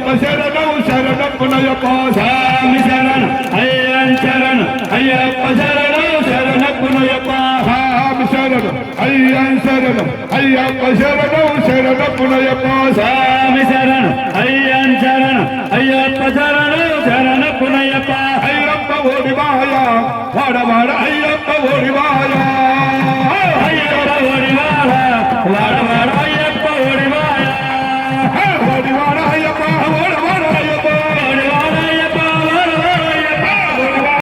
शरणं शरणं पुनयप्पा स्वामी शरण अय्यन शरण अय्यप्पा शरणं शरणं पुनयप्पा स्वामी शरण अय्यन शरण अय्यप्पा शरणं शरणं पुनयप्पा स्वामी शरण अय्यन शरण अय्यप्पा शरणं शरणं पुनयप्पा अय्यप्पा ओडिवाया वाडवाड अय्यप्पा ओडिवाया